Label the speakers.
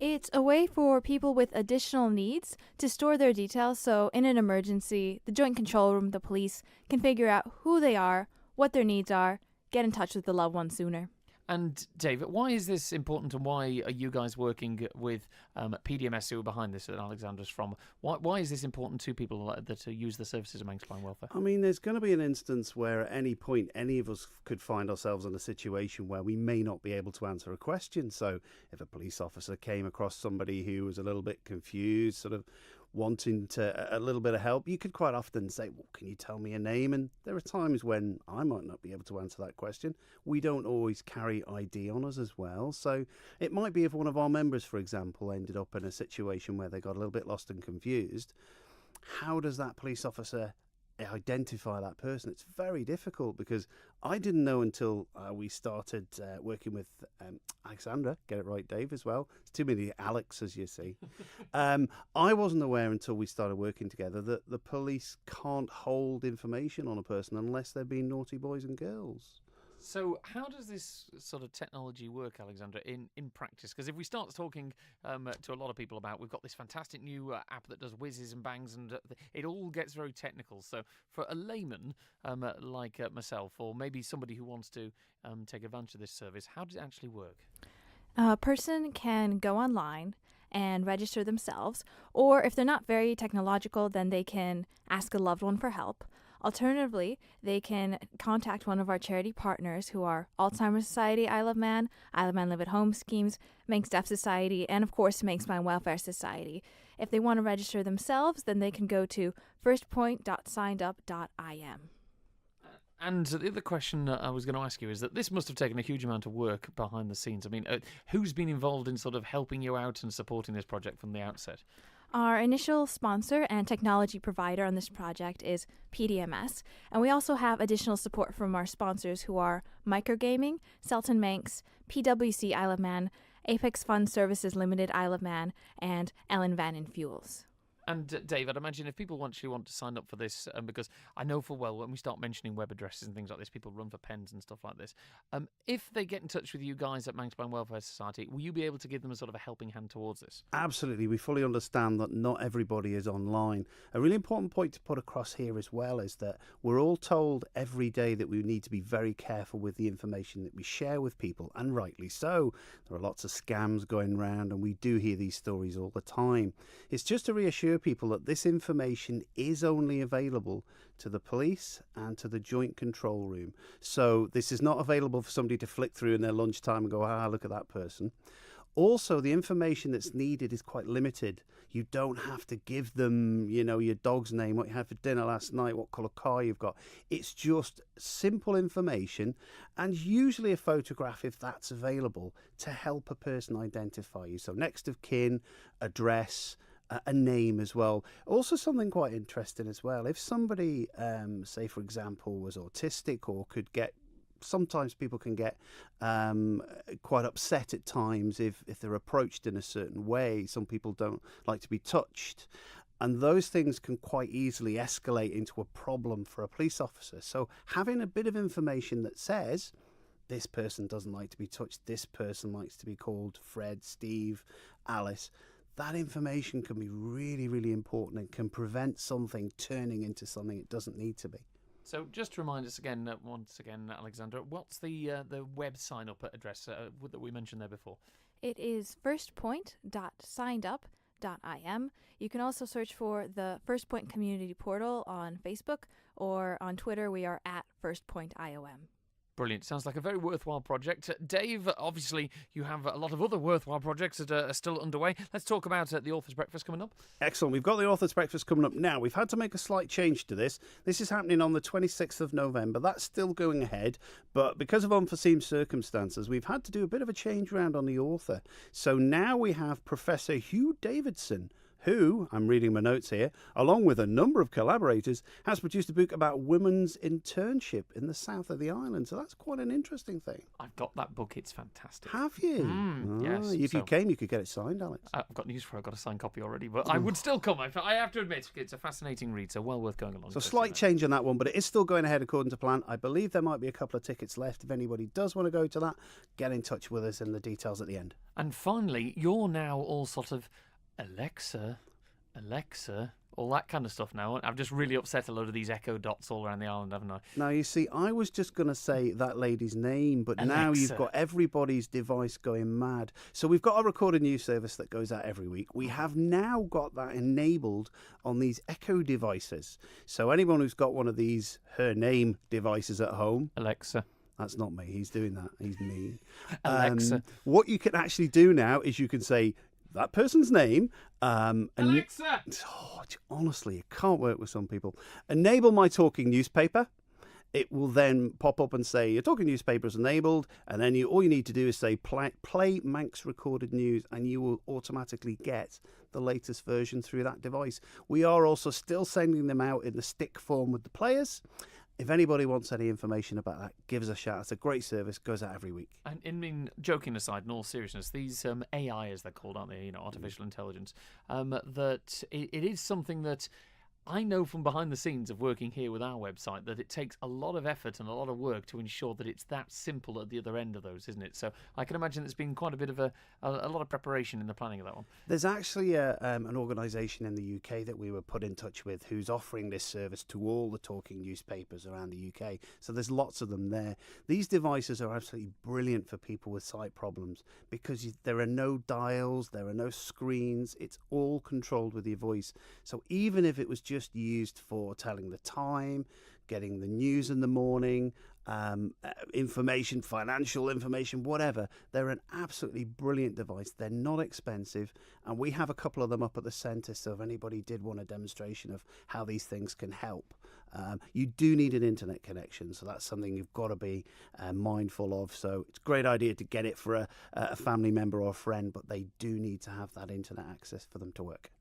Speaker 1: It's a way for people with additional needs to store their details so in an emergency, the Joint Control Room, the police, can figure out who they are, what their needs are, get in touch with the loved one sooner.
Speaker 2: And David, why is this important, and why are you guys working with PDMS, who are behind this, that Alexandra's from? Why is this important to people that use the services of Manx Crime Welfare?
Speaker 3: I mean, there's going to be an instance where at any point any of us could find ourselves in a situation where we may not be able to answer a question. So if a police officer came across somebody who was a little bit confused, sort of wanting a little bit of help, you could quite often say, well, can you tell me a name? And there are times when I might not be able to answer that question. We don't always carry ID on us as well. So it might be if one of our members, for example, ended up in a situation where they got a little bit lost and confused, how does that police officer identify that person? It's very difficult, because I didn't know until we started working with Alexandra, get it right, Dave, as well. It's too many Alex, as you see. I wasn't aware until we started working together that the police can't hold information on a person unless they're being naughty boys and girls.
Speaker 2: So how does this sort of technology work, Alexandra, in practice? Because if we start talking to a lot of people about, we've got this fantastic new app that does whizzes and bangs, and it all gets very technical. So for a layman like myself, or maybe somebody who wants to take advantage of this service, how does it actually work?
Speaker 1: A person can go online and register themselves, or if they're not very technological, then they can ask a loved one for help. Alternatively, they can contact one of our charity partners, who are Alzheimer's Society Isle of Man Live at Home schemes, Manx Deaf Society, and of course Manx Crime Welfare Society. If they want to register themselves, then they can go to firstpoint.signedup.im.
Speaker 2: And the other question I was going to ask you is that this must have taken a huge amount of work behind the scenes. I mean, who's been involved in sort of helping you out and supporting this project from the outset?
Speaker 1: Our initial sponsor and technology provider on this project is PDMS, and we also have additional support from our sponsors, who are Microgaming, Selton Manx, PwC Isle of Man, Apex Fund Services Limited Isle of Man, and Ellen Van and Fuels.
Speaker 2: And Dave, I'd imagine if people want to sign up for this, because I know full well when we start mentioning web addresses and things like this, people run for pens and stuff like this. If they get in touch with you guys at Manx Crime Welfare Society, will you be able to give them a sort of a helping hand towards this?
Speaker 3: Absolutely. We fully understand that not everybody is online. A really important point to put across here as well is that we're all told every day that we need to be very careful with the information that we share with people, and rightly so. There are lots of scams going around, and we do hear these stories all the time. It's just to reassure people that this information is only available to the police and to the Joint Control Room. So this is not available for somebody to flick through in their lunchtime and go, look at that person. Also, the information that's needed is quite limited. You don't have to give them, your dog's name, what you had for dinner last night, what colour car you've got. It's just simple information, and usually a photograph, if that's available, to help a person identify you. So next of kin, address, a name as well. Also something quite interesting as well. If somebody, say for example, was autistic, or could get, sometimes people can get quite upset at times if they're approached in a certain way. Some people don't like to be touched. And those things can quite easily escalate into a problem for a police officer. So having a bit of information that says, this person doesn't like to be touched, this person likes to be called Fred, Steve, Alice, that information can be really, really important and can prevent something turning into something it doesn't need to be.
Speaker 2: So just to remind us again, Alexandra, what's the web sign-up address that we mentioned there before?
Speaker 1: It is firstpoint.signedup.im. You can also search for the First Point Community Portal on Facebook, or on Twitter we are at FirstPointIOM.
Speaker 2: Brilliant. Sounds like a very worthwhile project. Dave, obviously you have a lot of other worthwhile projects that are still underway. Let's talk about the Author's Breakfast coming up.
Speaker 3: Excellent. We've got the Author's Breakfast coming up now. We've had to make a slight change to this. This is happening on the 26th of November. That's still going ahead, but because of unforeseen circumstances, we've had to do a bit of a change round on the author. So now we have Professor Hugh Davidson who, I'm reading my notes here, along with a number of collaborators, has produced a book about women's internship in the south of the island. So that's quite an interesting thing.
Speaker 2: I've got that book. It's fantastic.
Speaker 3: Have you?
Speaker 2: Yes.
Speaker 3: If you came, you could get it signed, Alex.
Speaker 2: I've got news for you. I've got a signed copy already, but I would still come. I have to admit, it's a fascinating read, so well worth going along.
Speaker 3: So slight change on that one, but it is still going ahead according to plan. I believe there might be a couple of tickets left. If anybody does want to go to that, get in touch with us and the details at the end.
Speaker 2: And finally, you're now all sort of Alexa, all that kind of stuff now. I've just really upset a load of these Echo Dots all around the island, haven't I?
Speaker 3: Now, you see, I was just going to say that lady's name, but now you've
Speaker 2: Alexa.
Speaker 3: got everybody's device going mad. So we've got a recorded news service that goes out every week. We have now got that enabled on these Echo devices. So anyone who's got one of these her name devices at home,
Speaker 2: Alexa.
Speaker 3: that's not me. He's doing that. He's mean.
Speaker 2: Alexa.
Speaker 3: What you can actually do now is you can say that person's name. And
Speaker 2: Alexa!
Speaker 3: honestly, it can't work with some people. Enable my talking newspaper. It will then pop up and say your talking newspaper is enabled, and then all you need to do is say play Manx recorded news, and you will automatically get the latest version through that device. We are also still sending them out in the stick form with the players. If anybody wants any information about that, give us a shout. It's a great service, goes out every week.
Speaker 2: And I mean, joking aside, in all seriousness, these AI, as they're called, aren't they? Artificial intelligence. That it is something that I know from behind the scenes of working here with our website that it takes a lot of effort and a lot of work to ensure that it's that simple at the other end of those, isn't it? So I can imagine there's been quite a bit of a lot of preparation in the planning of that one.
Speaker 3: There's actually an organisation in the UK that we were put in touch with who's offering this service to all the talking newspapers around the UK. So there's lots of them there. These devices are absolutely brilliant for people with sight problems because there are no dials, there are no screens. It's all controlled with your voice. So even if it was just used for telling the time, getting the news in the morning, information, financial information, whatever, they're an absolutely brilliant device. They're not expensive, and we have a couple of them up at the centre, so if anybody did want a demonstration of how these things can help. You do need an internet connection, so that's something you've got to be mindful of. So it's a great idea to get it for a family member or a friend, but they do need to have that internet access for them to work.